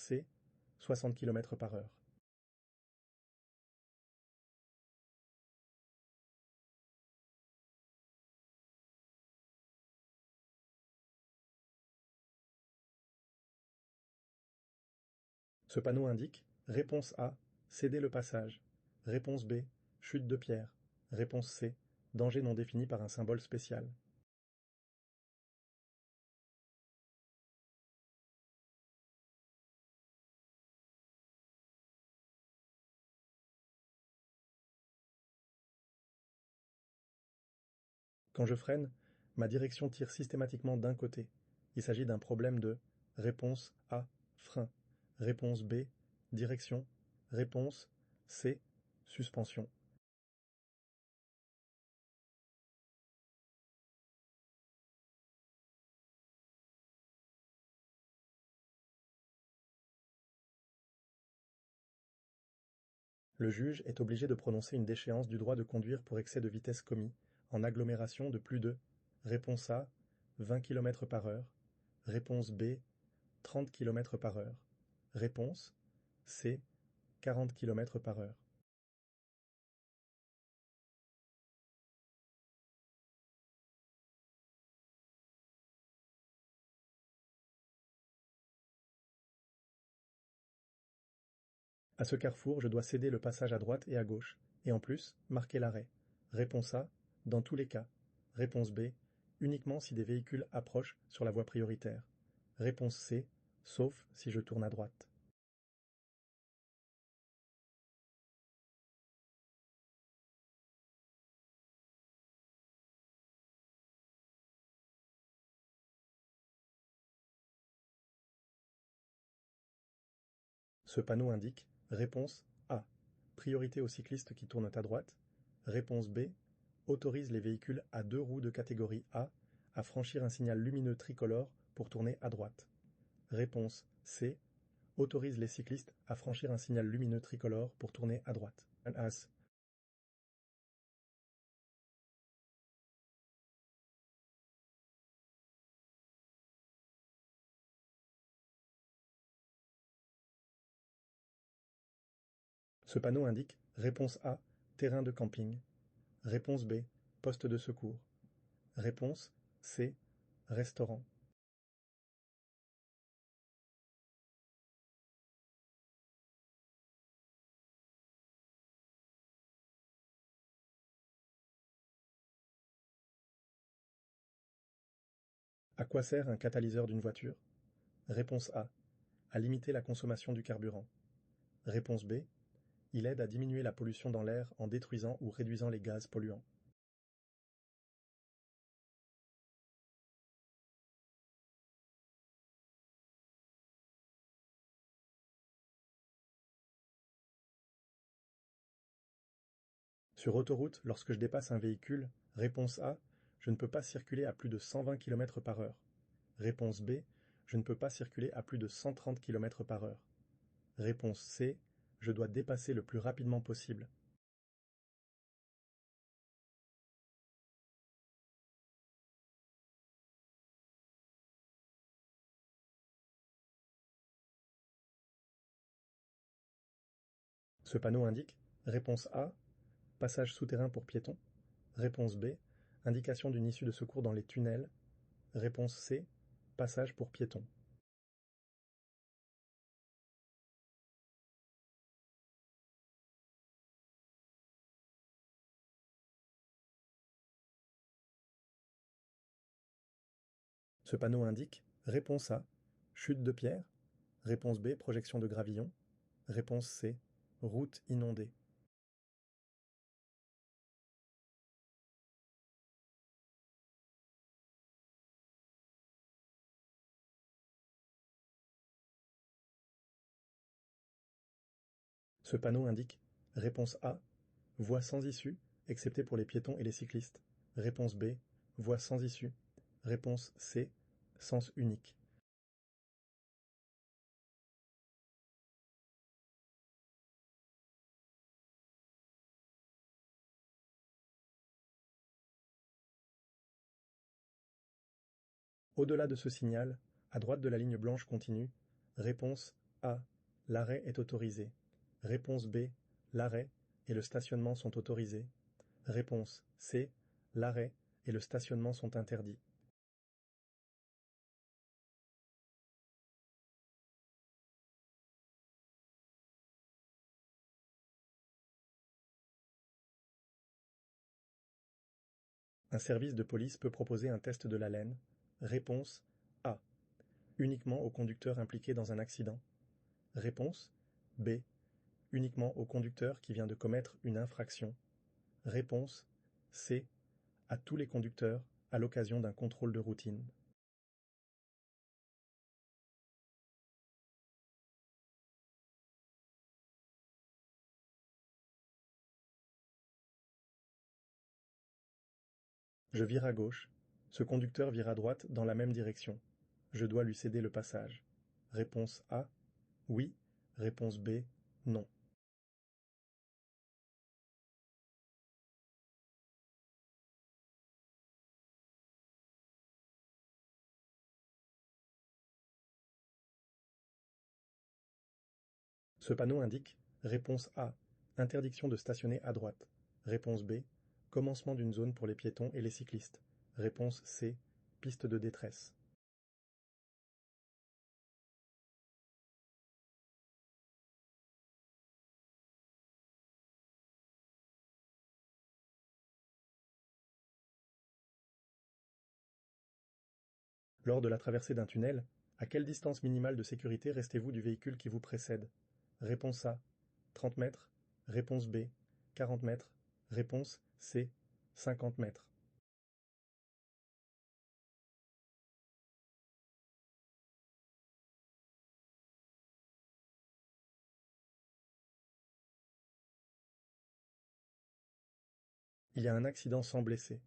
C, 60 km/h. Ce panneau indique réponse A, céder le passage. Réponse B, chute de pierre. Réponse C, danger non défini par un symbole spécial. Quand je freine, ma direction tire systématiquement d'un côté. Il s'agit d'un problème de réponse A, frein. Réponse B, direction. Réponse C, suspension. Le juge est obligé de prononcer une déchéance du droit de conduire pour excès de vitesse commis en agglomération de plus de réponse A, 20 km/h. Réponse B, 30 km/h. Réponse C, 40 km/h. À ce carrefour, je dois céder le passage à droite et à gauche, et en plus, marquer l'arrêt. Réponse A, dans tous les cas. Réponse B, uniquement si des véhicules approchent sur la voie prioritaire. Réponse C, sauf si je tourne à droite. Ce panneau indique réponse A, priorité aux cyclistes qui tournent à droite. Réponse B, autorise les véhicules à deux roues de catégorie A à franchir un signal lumineux tricolore pour tourner à droite. Réponse C, autorise les cyclistes à franchir un signal lumineux tricolore pour tourner à droite. As. Ce panneau indique réponse A, terrain de camping. Réponse B, poste de secours. Réponse C, restaurant. À quoi sert un catalyseur d'une voiture? Réponse A, à limiter la consommation du carburant. Réponse B, il aide à diminuer la pollution dans l'air en détruisant ou réduisant les gaz polluants. Sur autoroute, lorsque je dépasse un véhicule, réponse A, je ne peux pas circuler à plus de 120 km/h. Réponse B, je ne peux pas circuler à plus de 130 km/h. Réponse C, je dois dépasser le plus rapidement possible. Ce panneau indique réponse A, passage souterrain pour piétons. Réponse B, indication d'une issue de secours dans les tunnels. Réponse C, passage pour piétons. Ce panneau indique réponse A, chute de pierre. Réponse B, projection de gravillon. Réponse C, route inondée. Ce panneau indique réponse A, voie sans issue, excepté pour les piétons et les cyclistes. Réponse B, voie sans issue. Réponse C, sens unique. Au-delà de ce signal, à droite de la ligne blanche continue, réponse A. L'arrêt est autorisé. Réponse B. L'arrêt et le stationnement sont autorisés. Réponse C. L'arrêt et le stationnement sont interdits. Un service de police peut proposer un test de l'haleine. Réponse A. Uniquement aux conducteurs impliqués dans un accident. Réponse B. Uniquement au conducteur qui vient de commettre une infraction. Réponse C. À tous les conducteurs à l'occasion d'un contrôle de routine. Je vire à gauche. Ce conducteur vire à droite dans la même direction. Je dois lui céder le passage. Réponse A. Oui. Réponse B. Non. Ce panneau indique réponse A. Interdiction de stationner à droite. Réponse B. Commencement d'une zone pour les piétons et les cyclistes. Réponse C. Piste de détresse. Lors de la traversée d'un tunnel, à quelle distance minimale de sécurité restez-vous du véhicule qui vous précède? Réponse A. 30 mètres. Réponse B. 40 mètres. Réponse C. 50 mètres. Il y a un accident sans blessés.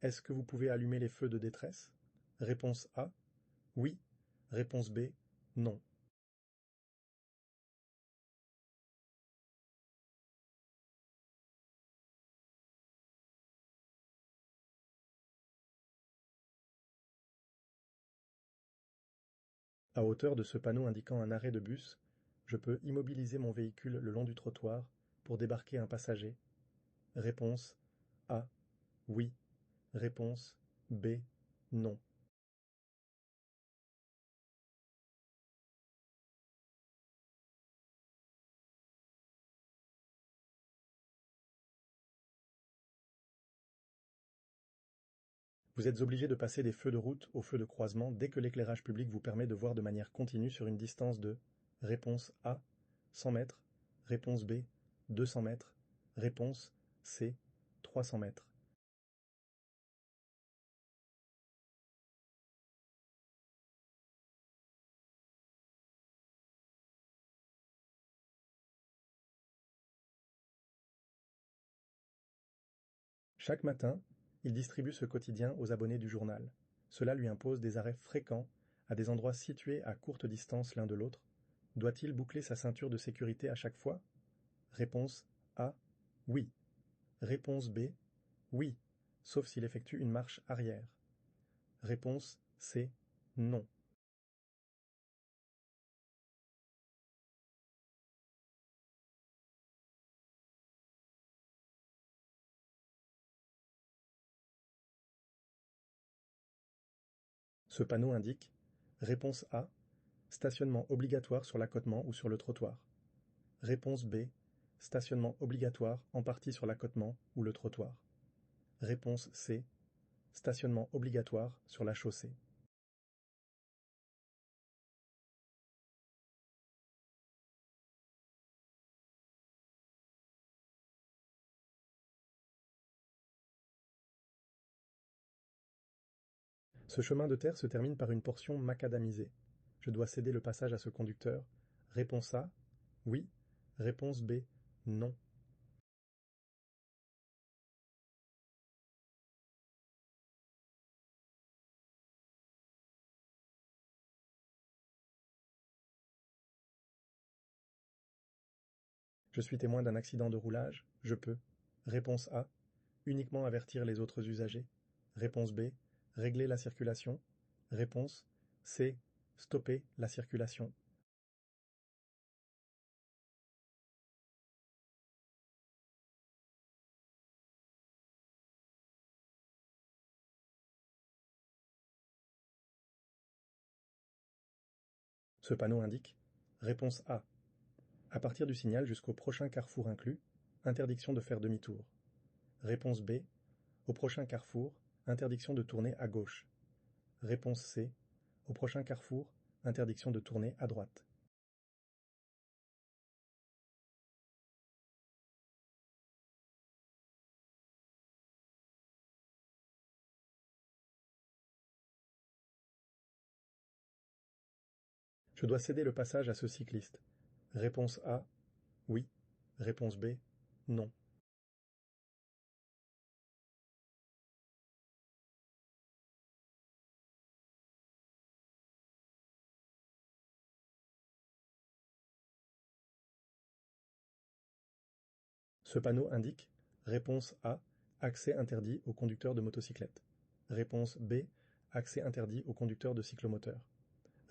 Est-ce que vous pouvez allumer les feux de détresse? Réponse A. Oui. Réponse B. Non. À hauteur de ce panneau indiquant un arrêt de bus, je peux immobiliser mon véhicule le long du trottoir pour débarquer un passager. Réponse A. Oui. Réponse B. Non. Vous êtes obligé de passer des feux de route aux feux de croisement dès que l'éclairage public vous permet de voir de manière continue sur une distance de réponse A. 100 mètres. Réponse B. 200 mètres. Réponse C. 300 mètres. Chaque matin, il distribue ce quotidien aux abonnés du journal. Cela lui impose des arrêts fréquents à des endroits situés à courte distance l'un de l'autre. Doit-il boucler sa ceinture de sécurité à chaque fois? Réponse A. Oui. Réponse B. Oui, sauf s'il effectue une marche arrière. Réponse C. Non. Ce panneau indique réponse A. Stationnement obligatoire sur l'accotement ou sur le trottoir. Réponse B. Stationnement obligatoire en partie sur l'accotement ou le trottoir. Réponse C. Stationnement obligatoire sur la chaussée. Ce chemin de terre se termine par une portion macadamisée. Je dois céder le passage à ce conducteur. Réponse A. Oui. Réponse B. Non. Je suis témoin d'un accident de roulage. Je peux. Réponse A. Uniquement avertir les autres usagers. Réponse B. Régler la circulation. Réponse C. Stopper la circulation. Ce panneau indique réponse A. À partir du signal jusqu'au prochain carrefour inclus, interdiction de faire demi-tour. Réponse B. Au prochain carrefour, interdiction de tourner à gauche. Réponse C. Au prochain carrefour, interdiction de tourner à droite. Je dois céder le passage à ce cycliste. Réponse A. Oui. Réponse B. Non. Ce panneau indique réponse A. Accès interdit aux conducteurs de motocyclettes. Réponse B. Accès interdit aux conducteurs de cyclomoteurs.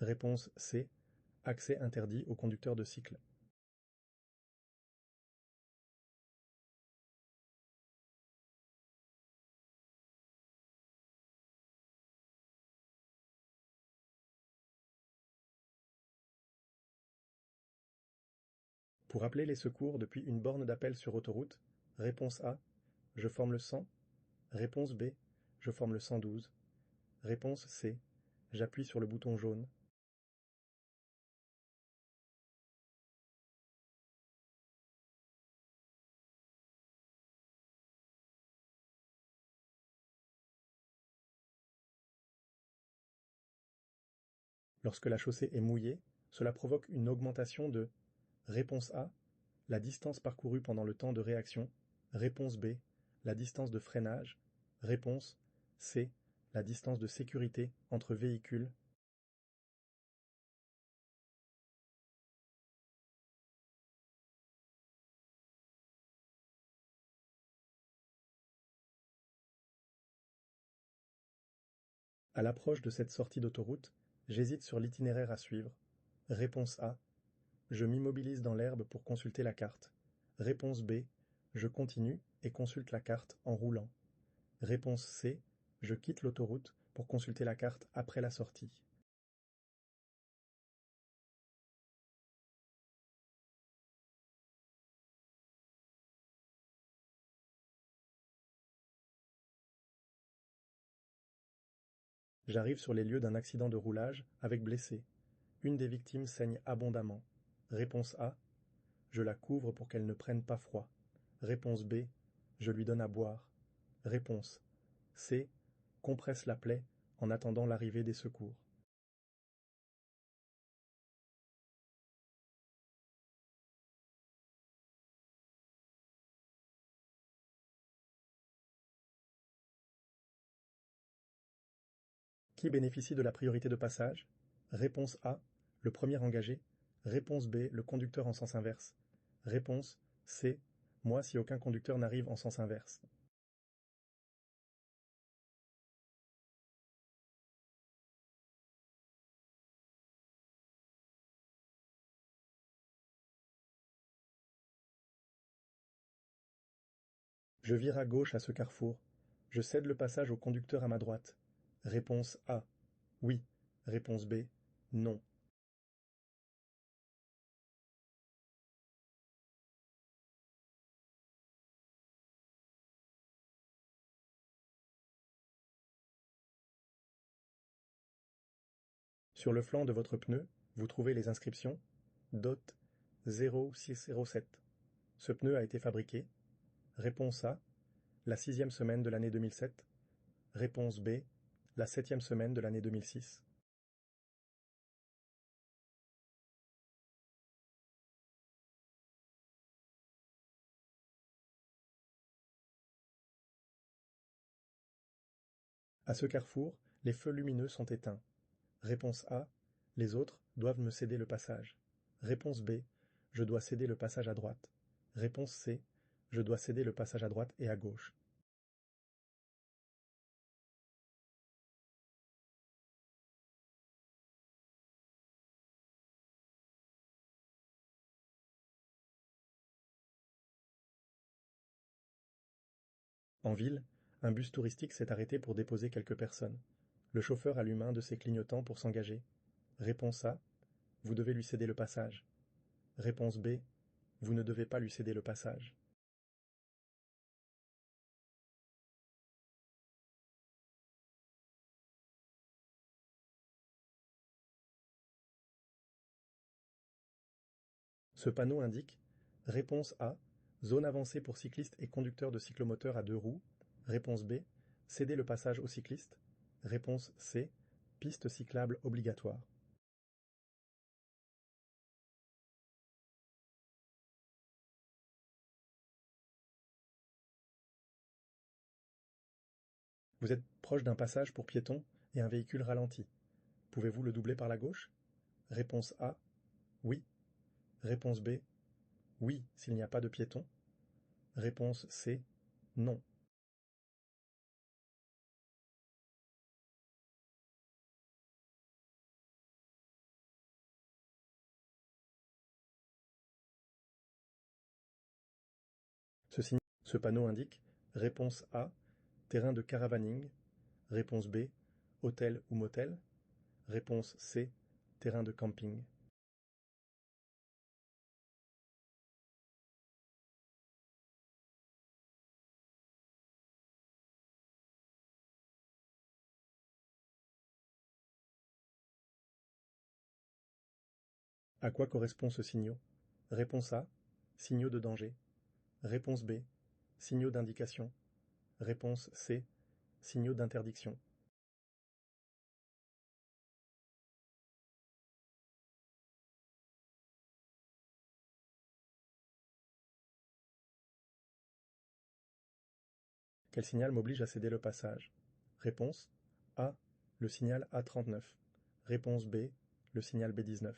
Réponse C. Accès interdit aux conducteurs de cycle. Pour appeler les secours depuis une borne d'appel sur autoroute, réponse A. Je forme le 100. Réponse B. Je forme le 112. Réponse C. J'appuie sur le bouton jaune. Lorsque la chaussée est mouillée, cela provoque une augmentation de réponse A. La distance parcourue pendant le temps de réaction. Réponse B. La distance de freinage. Réponse C. La distance de sécurité entre véhicules. À l'approche de cette sortie d'autoroute, j'hésite sur l'itinéraire à suivre. Réponse A. Je m'immobilise dans l'herbe pour consulter la carte. Réponse B. Je continue et consulte la carte en roulant. Réponse C. Je quitte l'autoroute pour consulter la carte après la sortie. J'arrive sur les lieux d'un accident de roulage avec blessés. Une des victimes saigne abondamment. Réponse A. Je la couvre pour qu'elle ne prenne pas froid. Réponse B. Je lui donne à boire. Réponse C. Compresse la plaie en attendant l'arrivée des secours. Qui bénéficie de la priorité de passage? Réponse A. Le premier engagé. Réponse B. Le conducteur en sens inverse. Réponse C. Moi si aucun conducteur n'arrive en sens inverse. Je vire à gauche à ce carrefour. Je cède le passage au conducteur à ma droite. Réponse A. Oui. Réponse B. Non. Sur le flanc de votre pneu, vous trouvez les inscriptions DOT 0607. Ce pneu a été fabriqué. Réponse A. La 6e semaine de l'année 2007. Réponse B. La 7e semaine de l'année 2006. À ce carrefour, les feux lumineux sont éteints. Réponse A. Les autres doivent me céder le passage. Réponse B. Je dois céder le passage à droite. Réponse C. Je dois céder le passage à droite et à gauche. En ville, un bus touristique s'est arrêté pour déposer quelques personnes. Le chauffeur allume un de ses clignotants pour s'engager. Réponse A. vous devez lui céder le passage. Réponse B, vous ne devez pas lui céder le passage. Ce panneau indique réponse A, zone avancée pour cyclistes et conducteurs de cyclomoteurs à 2 roues. Réponse B, céder le passage aux cyclistes. Réponse C, piste cyclable obligatoire. Vous êtes proche d'un passage pour piétons et un véhicule ralentit. Pouvez-vous le doubler par la gauche? Réponse A, oui. Réponse B, oui s'il n'y a pas de piétons. Réponse C, non. Ce panneau indique réponse A, terrain de caravaning. Réponse B, hôtel ou motel. Réponse C, terrain de camping. À quoi correspond ce signaux? Réponse A, signaux de danger. Réponse B, signaux d'indication. Réponse C, signaux d'interdiction. Quel signal m'oblige à céder le passage? Réponse A, le signal A39. Réponse B, le signal B19.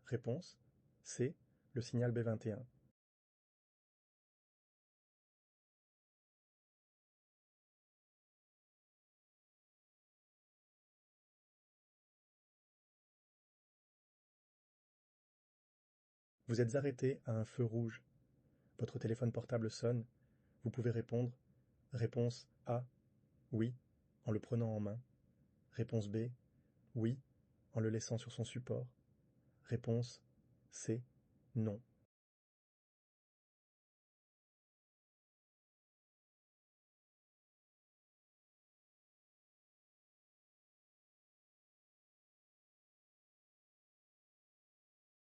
Réponse C, le signal B21. Vous êtes arrêté à un feu rouge. Votre téléphone portable sonne. Vous pouvez répondre. Réponse A, oui, en le prenant en main. Réponse B, oui, en le laissant sur son support. Réponse C, non.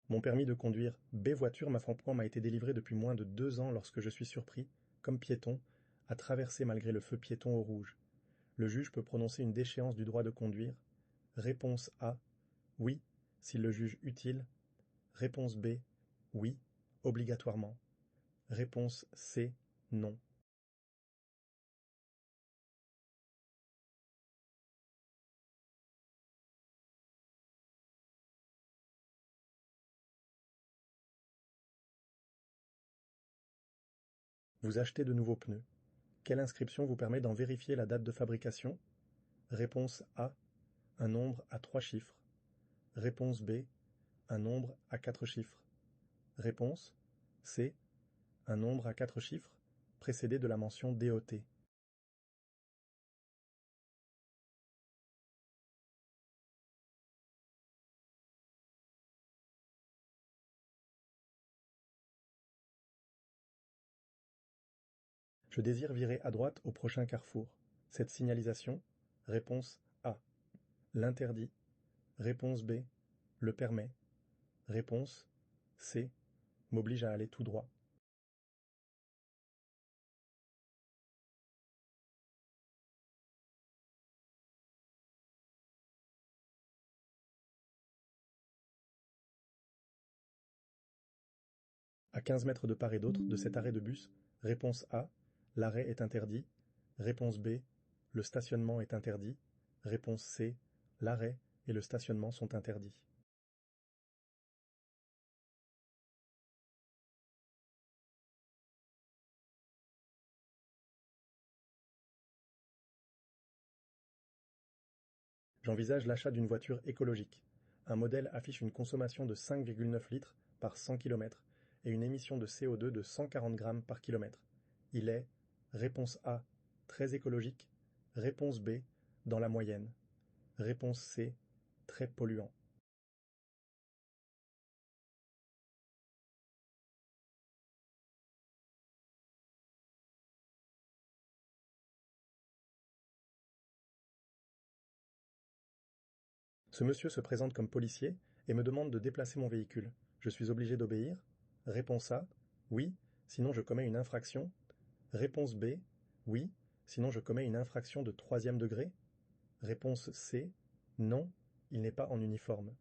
Mon permis de conduire B voiture m'a été délivré depuis moins de 2 ans lorsque je suis surpris, comme piéton, à traverser malgré le feu piéton au rouge. Le juge peut prononcer une déchéance du droit de conduire. Réponse A, oui, s'il le juge utile. Réponse B, oui, obligatoirement. Réponse C, non. Vous achetez de nouveaux pneus. Quelle inscription vous permet d'en vérifier la date de fabrication? Réponse A, un nombre à 3 chiffres. Réponse B, un nombre à 4 chiffres. Réponse C, un nombre à 4 chiffres précédé de la mention DOT. Je désire virer à droite au prochain carrefour. Cette signalisation? Réponse A, l'interdit. Réponse B, le permet. Réponse C, m'oblige à aller tout droit. À 15 mètres de part et d'autre de cet arrêt de bus, réponse A, l'arrêt est interdit. Réponse B, le stationnement est interdit. Réponse C, l'arrêt et le stationnement sont interdits. J'envisage l'achat d'une voiture écologique. Un modèle affiche une consommation de 5,9 litres par 100 km et une émission de CO2 de 140 grammes par kilomètre. Il est, réponse A, très écologique. Réponse B, dans la moyenne. Réponse C, très polluant. Ce monsieur se présente comme policier et me demande de déplacer mon véhicule. Je suis obligé d'obéir? Réponse A. Oui, sinon je commets une infraction. Réponse B. Oui, sinon je commets une infraction de 3e degré. Réponse C. Non, il n'est pas en uniforme.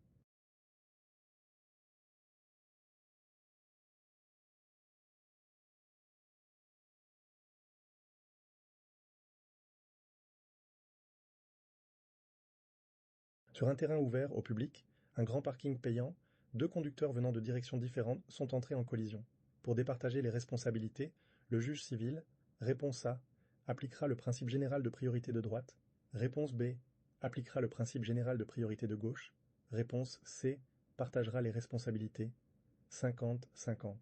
Sur un terrain ouvert au public, un grand parking payant, deux conducteurs venant de directions différentes sont entrés en collision. Pour départager les responsabilités, le juge civil, réponse A, appliquera le principe général de priorité de droite. Réponse B, appliquera le principe général de priorité de gauche. Réponse C, partagera les responsabilités. 50-50.